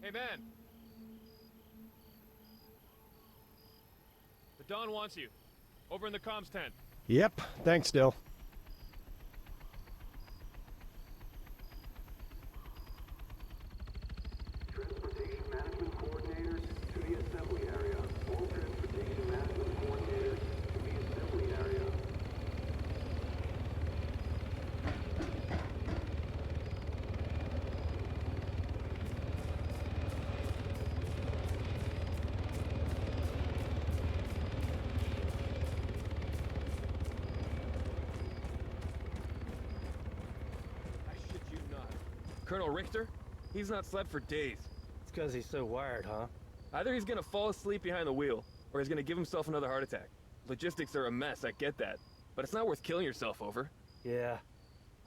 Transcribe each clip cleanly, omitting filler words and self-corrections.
Hey, man. The Don wants you. Over in the comms tent. Yep, thanks, Dill. Transportation management coordinators to the assembly area. All transportation management coordinators to the assembly area. I shit you not. Colonel Richter? He's not slept for days. It's because he's so wired, huh? Either he's gonna fall asleep behind the wheel, or he's gonna give himself another heart attack. Logistics are a mess, I get that. But it's not worth killing yourself over. Yeah.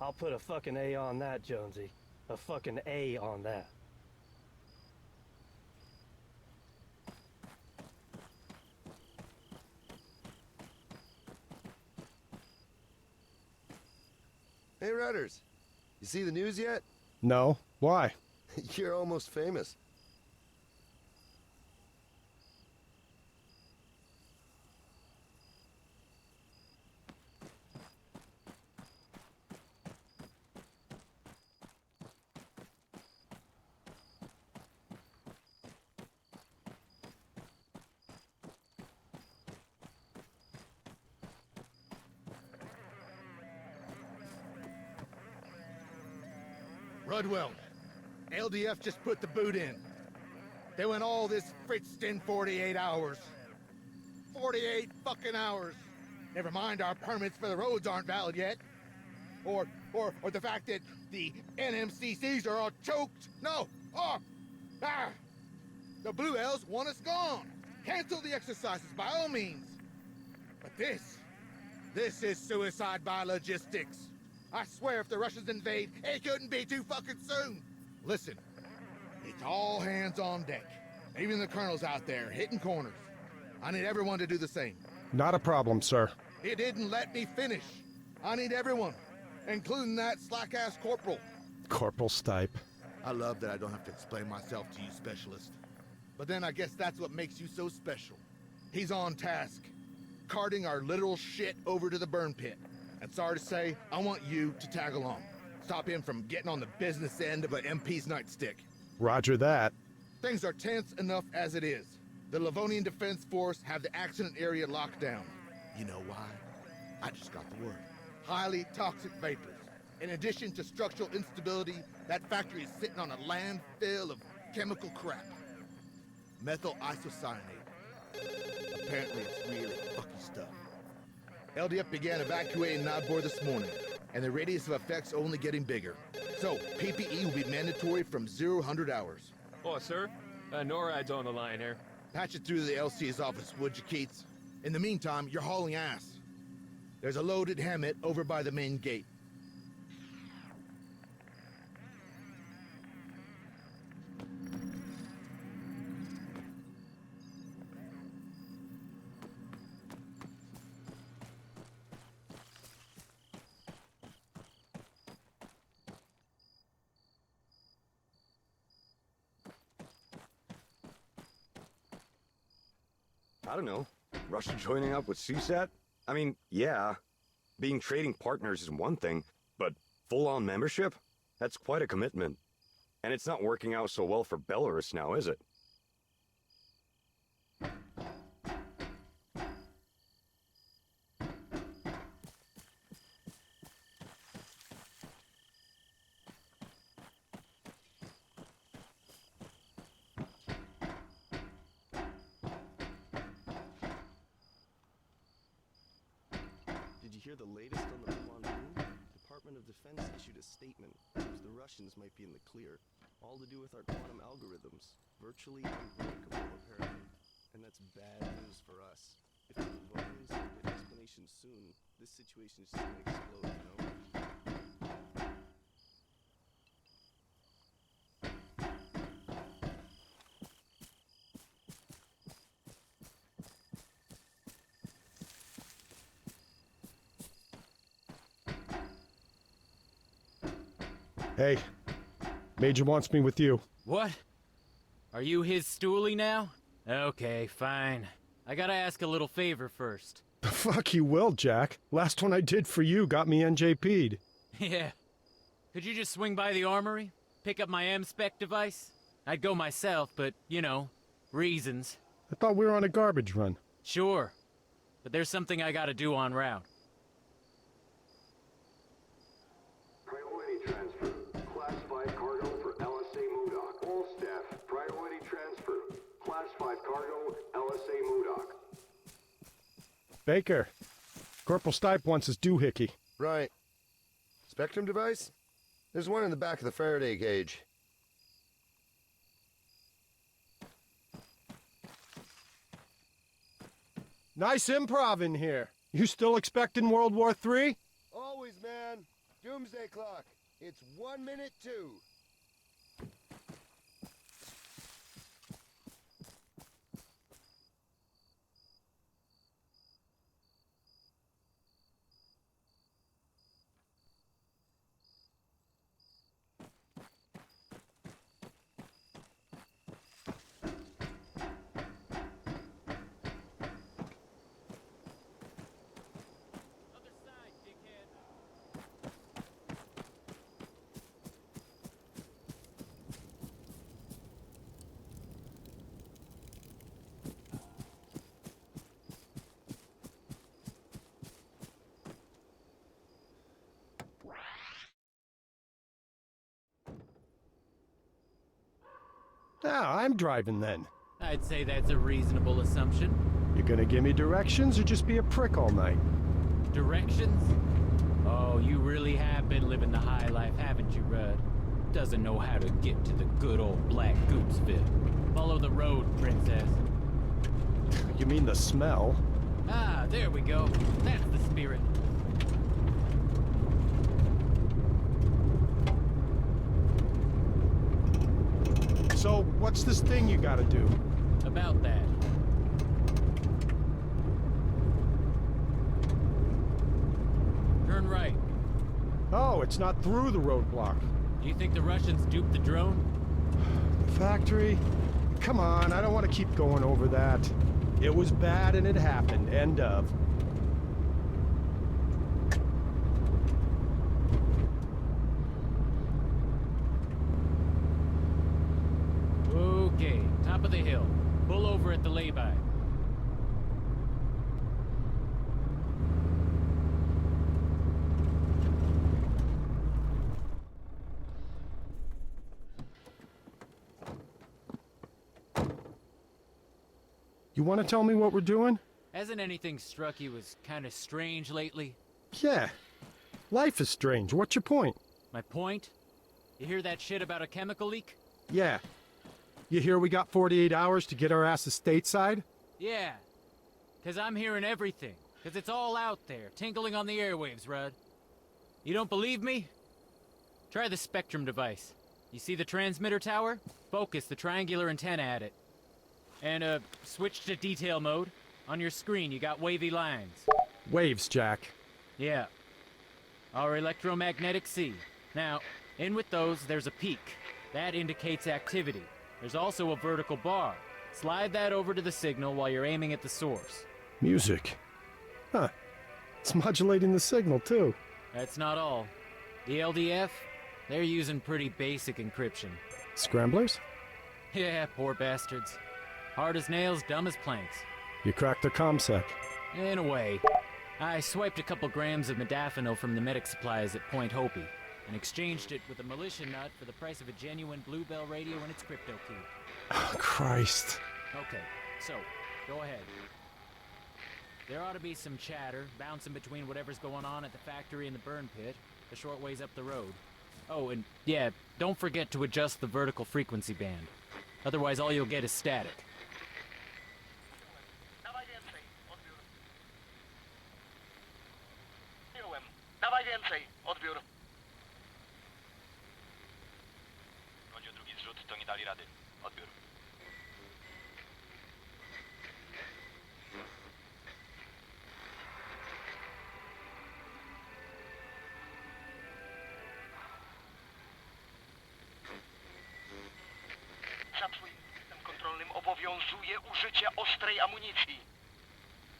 I'll put a fucking A on that, Jonesy. A fucking A on that. Hey, Rudders. You see the news yet? No. Why? You're almost famous. Rudwell, LDF just put the boot in. They went all this fritzed in 48 hours. 48 fucking hours. Never mind our permits for the roads aren't valid yet. Or the fact that the NMCCs are all choked. No, the Blue Elves want us gone. Cancel the exercises by all means. But this is suicide by logistics. I swear if the Russians invade, it couldn't be too fucking soon. Listen, it's all hands on deck. Even the colonel's out there, hitting corners. I need everyone to do the same. Not a problem, sir. He didn't let me finish. I need everyone, including that slack-ass corporal. Corporal Stipe. I love that I don't have to explain myself to you, specialist. But then I guess that's what makes you so special. He's on task, carting our literal shit over to the burn pit. And sorry to say, I want you to tag along. Stop him from getting on the business end of an MP's nightstick. Roger that. Things are tense enough as it is. The Livonian Defense Force have the accident area locked down. You know why? I just got the word. Highly toxic vapors. In addition to structural instability, that factory is sitting on a landfill of chemical crap. Methyl isocyanate. Apparently it's really fucky stuff. LDF began evacuating Nodbor this morning, and the radius of effect's only getting bigger. So, PPE will be mandatory from 0-100 hours. Oh, sir? NORAD's on the line here. Patch it through to the LC's office, would you, Keats? In the meantime, you're hauling ass. There's a loaded Hammett over by the main gate. I don't know. Russia joining up with CSAT? I mean, yeah, being trading partners is one thing, but full-on membership? That's quite a commitment. And it's not working out so well for Belarus now, is it? Did you hear the latest on the Milan moon? Department of Defense issued a statement. Seems the Russians might be in the clear. All to do with our quantum algorithms. Virtually unbreakable, apparently. And that's bad news for us. If the Livonians don't get an explanation soon, this situation is just gonna explode, you know? Hey, Major wants me with you. What? Are you his stoolie now? Okay, fine. I gotta ask a little favor first. The fuck you will, Jack. Last one I did for you got me NJP'd. Yeah. Could you just swing by the armory? Pick up my M-Spec device? I'd go myself, but, you know, reasons. I thought we were on a garbage run. Sure. But there's something I gotta do en route. Priority transfer. Classified cargo for LSA Modoc. All staff, priority transfer. Classified cargo, LSA Modoc. Baker, Corporal Stipe wants his doohickey. Right. Spectrum device? There's one in the back of the Faraday cage. Nice improv in here. You still expecting World War III? Always, man. Doomsday clock. It's 1 minute 2. Other side, dickhead. Ah, I'm driving then. I'd say that's a reasonable assumption. You gonna give me directions or just be a prick all night? Directions? Oh, you really have been living the high life, haven't you, Rudd? Doesn't know how to get to the good old Black Goopsville. Follow the road, princess. You mean the smell? Ah, there we go. That's the spirit. So, what's this thing you gotta do? About that. Turn right. Oh, it's not through the roadblock. Do you think the Russians duped the drone? The factory? Come on, I don't want to keep going over that. It was bad and it happened. End of. Okay, top of the hill. Pull over at the lay-by. You want to tell me what we're doing? Hasn't anything struck you as kind of strange lately? Yeah. Life is strange. What's your point? My point? You hear that shit about a chemical leak? Yeah. You hear we got 48 hours to get our asses stateside? Yeah. 'Cause I'm hearing everything. 'Cause it's all out there, tinkling on the airwaves, Rudd. You don't believe me? Try the Spectrum device. You see the transmitter tower? Focus the triangular antenna at it. And, switch to detail mode. On your screen, you got wavy lines. Waves, Jack. Yeah. Our electromagnetic sea. Now, in with those, there's a peak. That indicates activity. There's also a vertical bar. Slide that over to the signal while you're aiming at the source. Music. Huh. It's modulating the signal, too. That's not all. The LDF, they're using pretty basic encryption. Scramblers? Yeah, poor bastards. Hard as nails, dumb as planks. You cracked their comsec. In a way. I swiped a couple grams of modafinil from the medic supplies at Point Hopi and exchanged it with a militia nut for the price of a genuine Bluebell radio and its crypto key. Oh, Christ. Okay, so, go ahead. There ought to be some chatter, bouncing between whatever's going on at the factory and the burn pit, a short ways up the road. Oh, and yeah, don't forget to adjust the vertical frequency band. Otherwise, all you'll get is static. Dawaj więcej, odbiór. Przyjąłem. Dawaj więcej, odbiór. Chodzi o drugi zrzut, to nie dali rady. Odbiór. Zapsuj. obowiązuje użycie ostrej amunicji.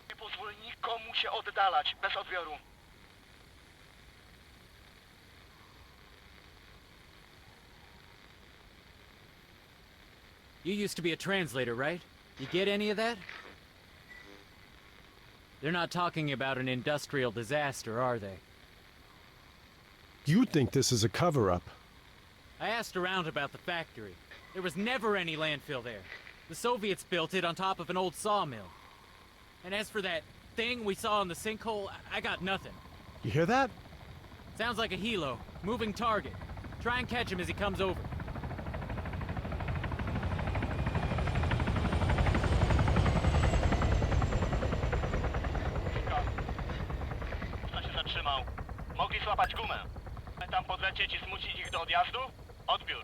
Nie pozwól nikomu się oddalać bez odbioru. You used to be a translator, right? You get any of that? They're not talking about an industrial disaster, are they? You think this is a cover-up? I asked around about the factory. There was never any landfill there. The Soviets built it on top of an old sawmill. And as for that thing we saw in the sinkhole, I got nothing. You hear that? Sounds like a helo. Moving target. Try and catch him as he comes over. Kto się zatrzymał? Mogli złapać gumę. Tam podlecieć i zmusić ich do odjazdu? Odbiór.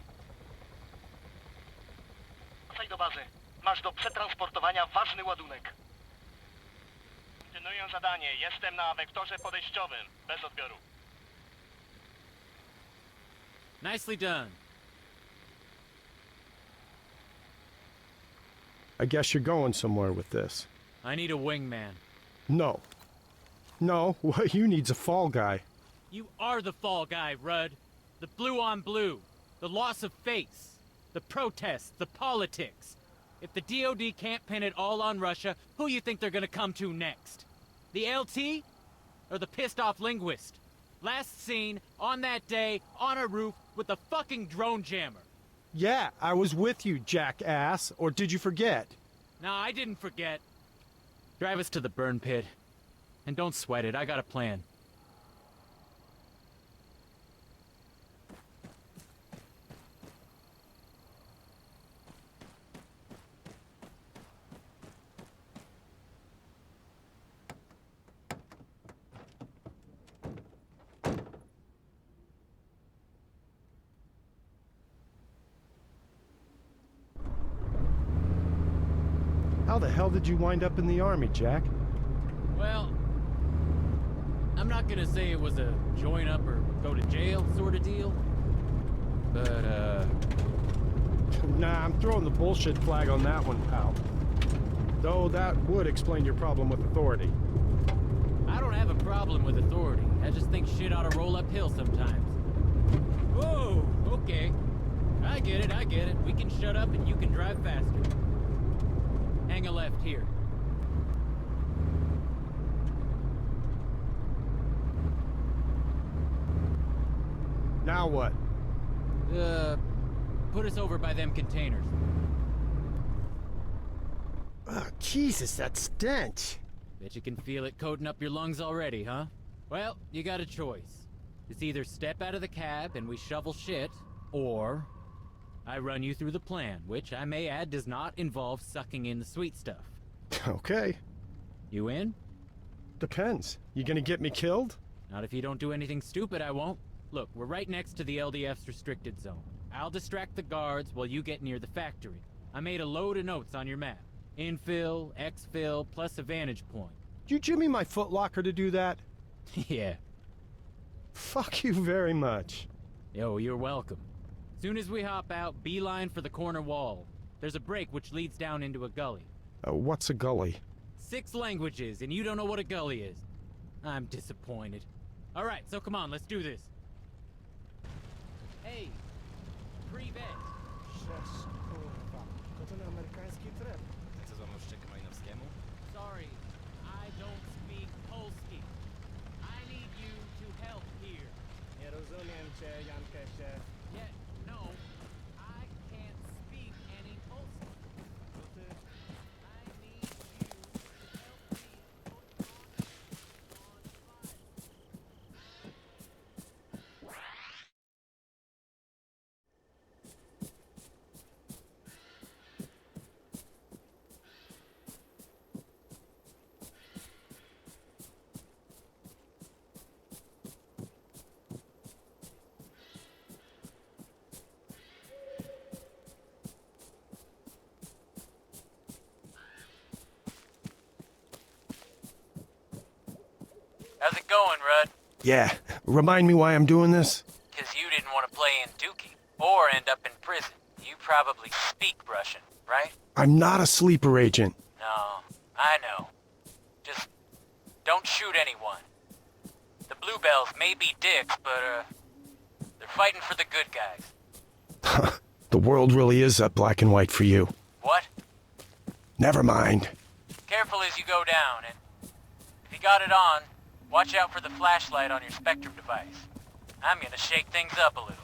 Wracaj do bazy. Masz do przetransportowania ważny ładunek. Kontynuuję zadanie. Jestem na wektorze podejściowym. Bez odbioru. Nicely done. I guess you're going somewhere with this. I need a wingman. No. No, what you need's a fall guy. You are the fall guy, Rudd. The blue on blue. The loss of face. The protests. The politics. If the DOD can't pin it all on Russia, who you think they're gonna come to next? The LT? Or the pissed off linguist? Last seen, on that day, on a roof, with a fucking drone jammer. Yeah, I was with you, jackass. Or did you forget? No, I didn't forget. Drive us to the burn pit. And don't sweat it, I got a plan. How the hell did you wind up in the army, Jack? Well, I'm not gonna say it was a join up or go to jail sort of deal. But, Nah, I'm throwing the bullshit flag on that one, pal. Though that would explain your problem with authority. I don't have a problem with authority. I just think shit ought to roll uphill sometimes. Whoa, okay. I get it. We can shut up and you can drive faster. Hang a left here. Now what? Put us over by them containers. Oh, Jesus, that stench. Bet you can feel it coating up your lungs already, huh? Well, you got a choice. It's either step out of the cab and we shovel shit, or I run you through the plan, which I may add does not involve sucking in the sweet stuff. Okay. You in? Depends. You gonna get me killed? Not if you don't do anything stupid, I won't. Look, we're right next to the LDF's restricted zone. I'll distract the guards while you get near the factory. I made a load of notes on your map. Infill, exfil, plus a vantage point. Did you jimmy my footlocker to do that? Yeah. Fuck you very much. Yo, you're welcome. Soon as we hop out, beeline for the corner wall. There's a break which leads down into a gully. What's a gully? 6 languages, and you don't know what a gully is. I'm disappointed. Alright, so come on, let's do this. Hey, pre-vet. Sorry, I don't speak Polski. I need you to help here. Yeah, no, I can't speak any Polski. I need you to help me put on fire. How's it going, Rudd? Yeah. Remind me why I'm doing this? 'Cause you didn't want to play in Dookie, or end up in prison. You probably speak Russian, right? I'm not a sleeper agent. No, I know. Just don't shoot anyone. The Bluebells may be dicks, but, they're fighting for the good guys. The world really is that black and white for you. What? Never mind. Careful as you go down, and if you got it on, watch out for the flashlight on your Spectrum device. I'm gonna shake things up a little.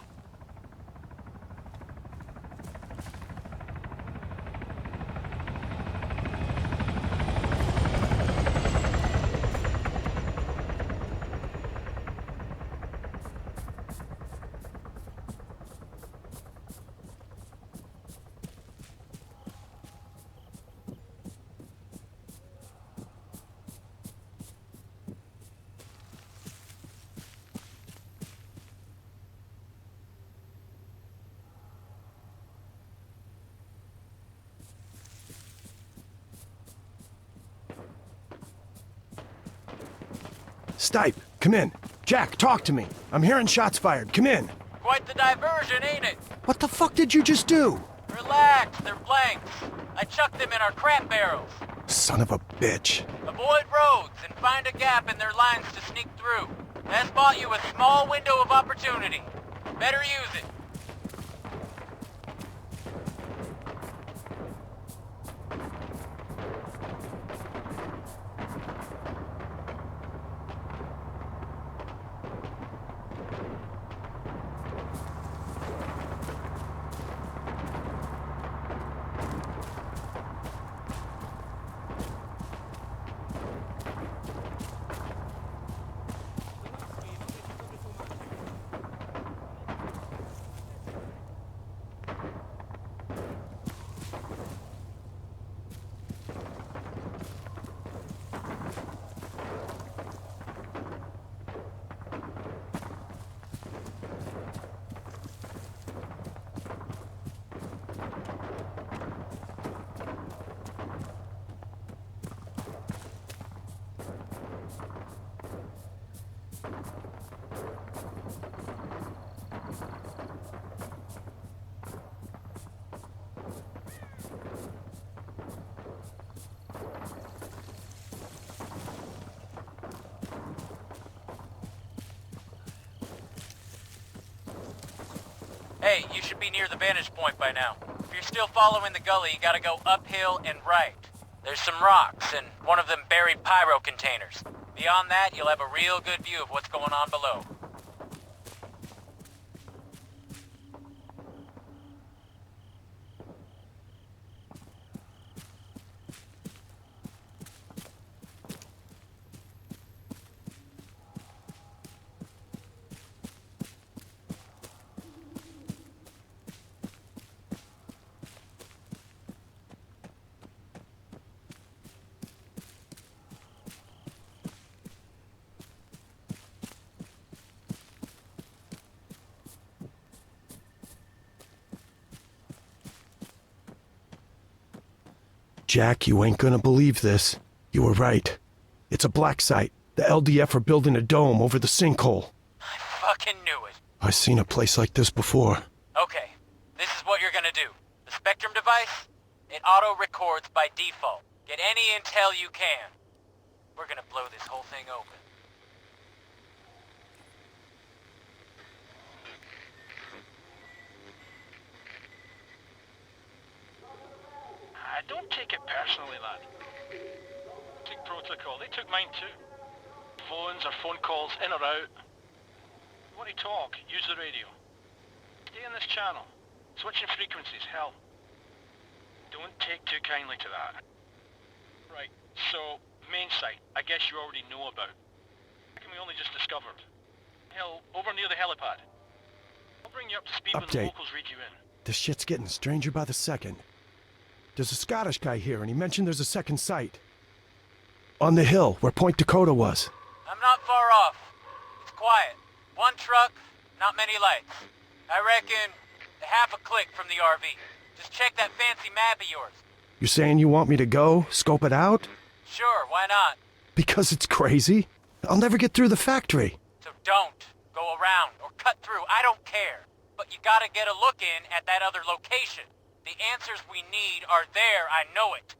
Stipe, come in. Jack, talk to me. I'm hearing shots fired. Come in. Quite the diversion, ain't it? What the fuck did you just do? Relax, they're blanks. I chucked them in our crap barrels. Son of a bitch. Avoid roads and find a gap in their lines to sneak through. That's bought you a small window of opportunity. Better use it. Hey, you should be near the vantage point by now. If you're still following the gully, you gotta go uphill and right. There's some rocks and one of them buried pyro containers. Beyond that, you'll have a real good view of what's going on below. Jack, you ain't gonna believe this. You were right. It's a black site. The LDF are building a dome over the sinkhole. I fucking knew it. I've seen a place like this before. Okay, this is what you're gonna do. The Spectrum device, it auto-records by default. Get any intel you can. We're gonna blow this whole thing open. Don't take it personally, lad. Took protocol. They took mine too. Phones or phone calls in or out. You want to talk? Use the radio. Stay in this channel. Switching frequencies, hell. Don't take too kindly to that. Right, so, main site. I guess you already know about. We only just discovered. Hell, over near the helipad. I'll bring you up to speed when the locals read you in. This shit's getting stranger by the second. There's a Scottish guy here, and he mentioned there's a second site. On the hill, where Point Dakota was. I'm not far off. It's quiet. One truck, not many lights. I reckon half a click from the RV. Just check that fancy map of yours. You're saying you want me to go, scope it out? Sure, why not? Because it's crazy? I'll never get through the factory. So don't go around or cut through, I don't care. But you gotta get a look in at that other location. The answers we need are there, I know it.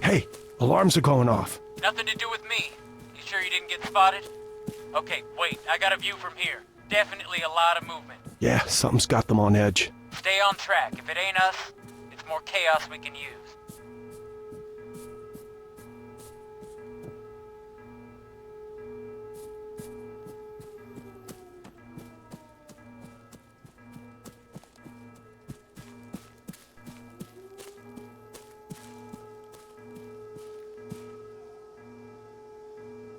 Hey, alarms are going off. Nothing to do with me. You sure you didn't get spotted? Okay, wait, I got a view from here. Definitely a lot of movement. Yeah, something's got them on edge. Stay on track. If it ain't us, it's more chaos we can use.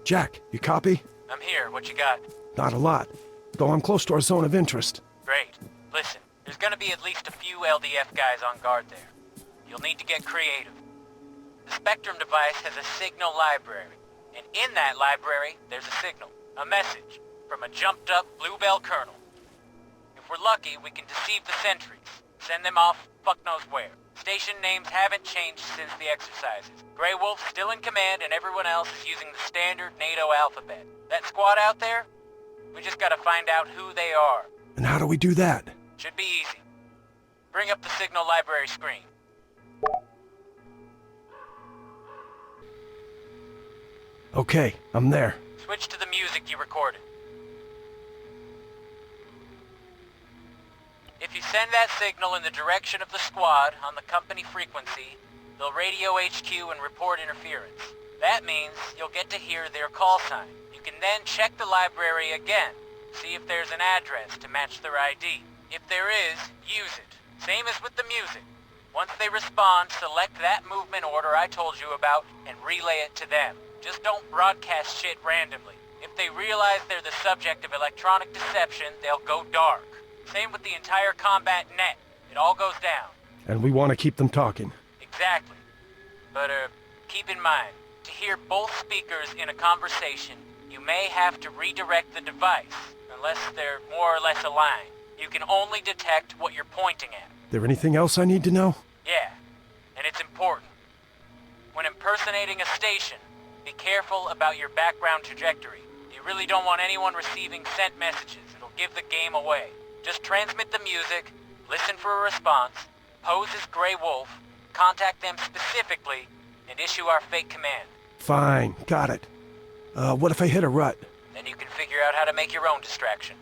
Jack, you copy? I'm here. What you got? Not a lot. Though I'm close to our zone of interest. Great. Listen, there's gonna be at least a few LDF guys on guard there. You'll need to get creative. The Spectrum device has a signal library, and in that library, there's a signal, a message, from a jumped-up Bluebell colonel. If we're lucky, we can deceive the sentries, send them off fuck knows where. Station names haven't changed since the exercises. Grey Wolf's still in command, and everyone else is using the standard NATO alphabet. That squad out there? We just gotta find out who they are. And how do we do that? Should be easy. Bring up the signal library screen. Okay, I'm there. Switch to the music you recorded. If you send that signal in the direction of the squad on the company frequency, they'll radio HQ and report interference. That means you'll get to hear their call sign. You can then check the library again, see if there's an address to match their ID. If there is, use it. Same as with the music. Once they respond, select that movement order I told you about and relay it to them. Just don't broadcast shit randomly. If they realize they're the subject of electronic deception, they'll go dark. Same with the entire combat net. It all goes down. And we want to keep them talking. Exactly. But, keep in mind, to hear both speakers in a conversation, you may have to redirect the device, unless they're more or less aligned. You can only detect what you're pointing at. There anything else I need to know? Yeah, and it's important. When impersonating a station, be careful about your background trajectory. You really don't want anyone receiving sent messages. It'll give the game away. Just transmit the music, listen for a response, pose as Grey Wolf, contact them specifically, and issue our fake command. Fine, got it. What if I hit a rut? Then you can figure out how to make your own distraction.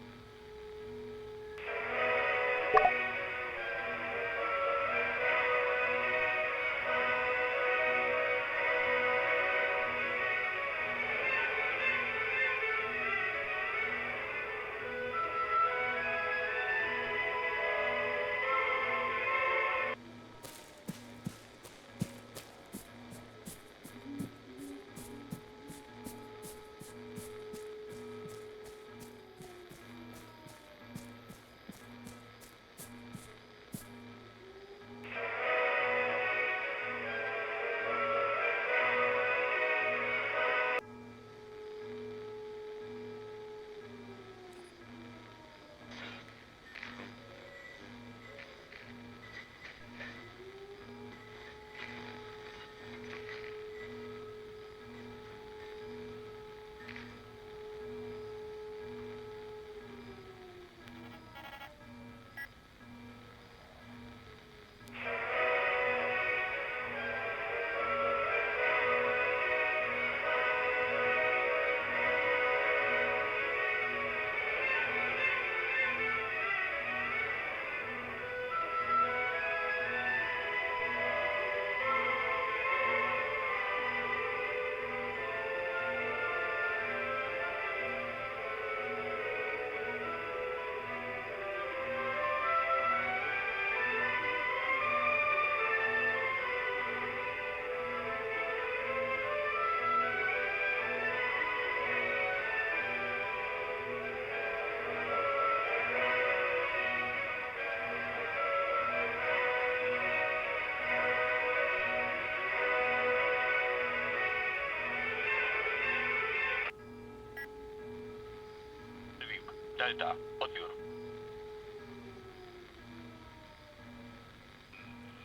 Delta, odbiór.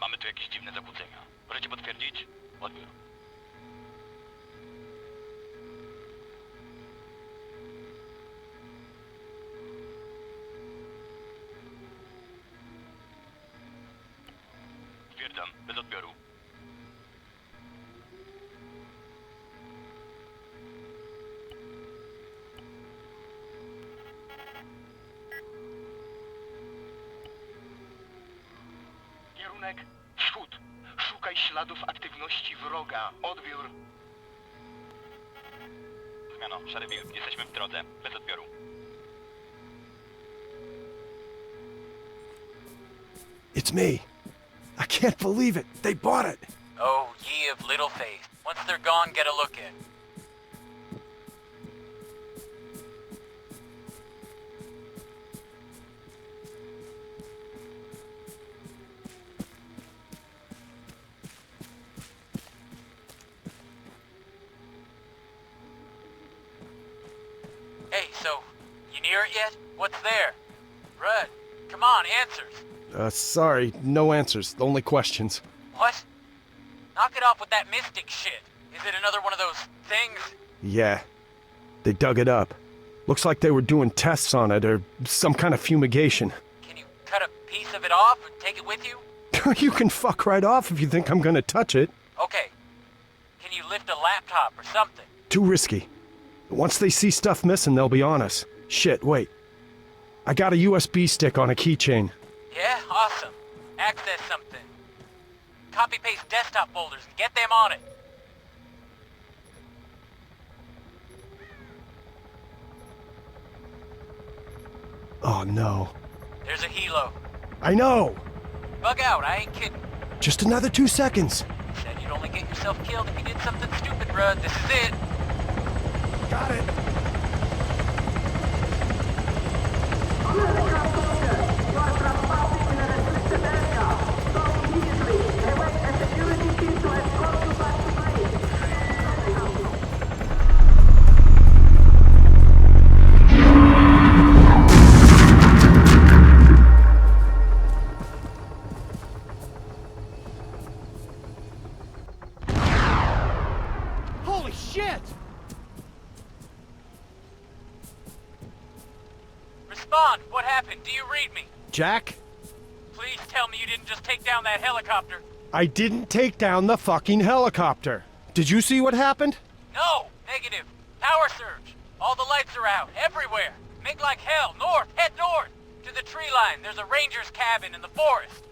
Mamy tu jakieś dziwne zakłócenia. Możecie potwierdzić? Odbiór. Stwierdzam, bez odbioru. Kierunek wschód. Szukaj śladów aktywności wroga. Odbiór. Zmiano, szary Bill. Jesteśmy w drodze. Bez odbioru. It's me. I can't believe it. They bought it. Oh, ye of little faith. Once they're gone, get a look in. Hey, so, you near it yet? What's there? Rudd, come on, answers. Sorry, no answers. Only questions. What? Knock it off with that mystic shit. Is it another one of those things? Yeah. They dug it up. Looks like they were doing tests on it, or some kind of fumigation. Can you cut a piece of it off and take it with you? You can fuck right off if you think I'm gonna touch it. Okay. Can you lift a laptop or something? Too risky. Once they see stuff missing, they'll be on us. Shit, wait. I got a USB stick on a keychain. Yeah, awesome. Access something. Copy-paste desktop folders and get them on it. Oh no. There's a helo. I know! Bug out, I ain't kidding. Just another 2 seconds. Said you'd only get yourself killed if you did something stupid, Rudd. This is it. Got it. Holy shit! Respond. What happened? Do you read me? Jack? Please tell me you didn't just take down that helicopter. I didn't take down the fucking helicopter. Did you see what happened? No. Negative. Power surge. All the lights are out. Everywhere. Make like hell. North. Head north. To the tree line. There's a ranger's cabin in the forest.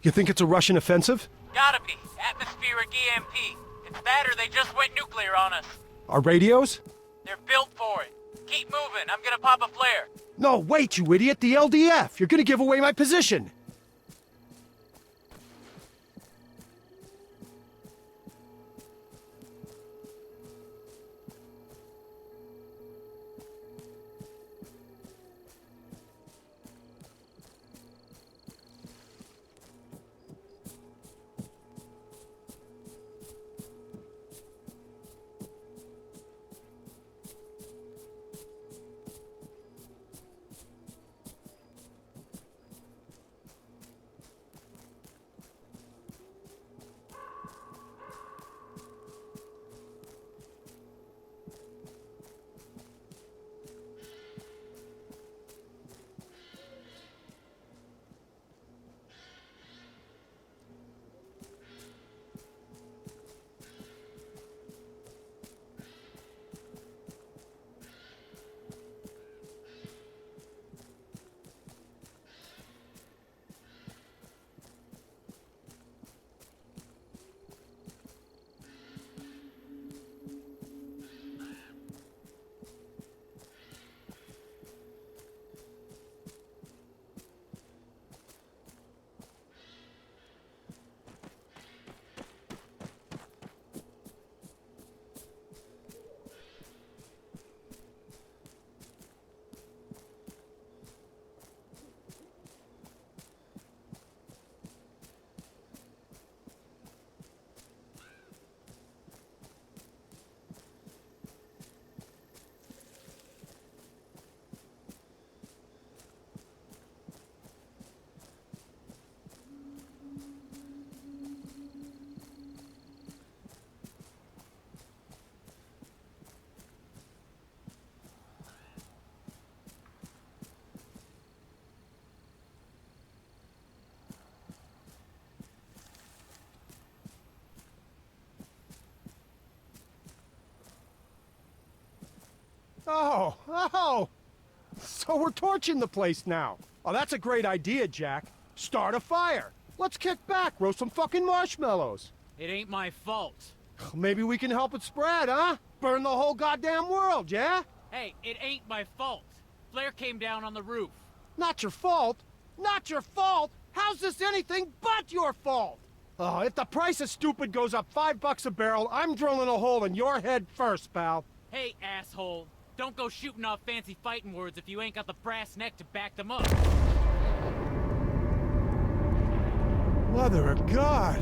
You think it's a Russian offensive? Gotta be. Atmospheric EMP. It's that or they just went nuclear on us. Our radios? They're built for it. Keep moving. I'm gonna pop a flare. No, wait, you idiot! The LDF! You're gonna give away my position! Oh. So we're torching the place now. Oh, that's a great idea, Jack. Start a fire. Let's kick back, roast some fucking marshmallows. It ain't my fault. Maybe we can help it spread, huh? Burn the whole goddamn world, yeah? Hey, it ain't my fault. Flare came down on the roof. Not your fault. Not your fault? How's this anything but your fault? Oh, if the price of stupid goes up $5 a barrel, I'm drilling a hole in your head first, pal. Hey, asshole. Don't go shooting off fancy fighting words if you ain't got the brass neck to back them up. Mother of God.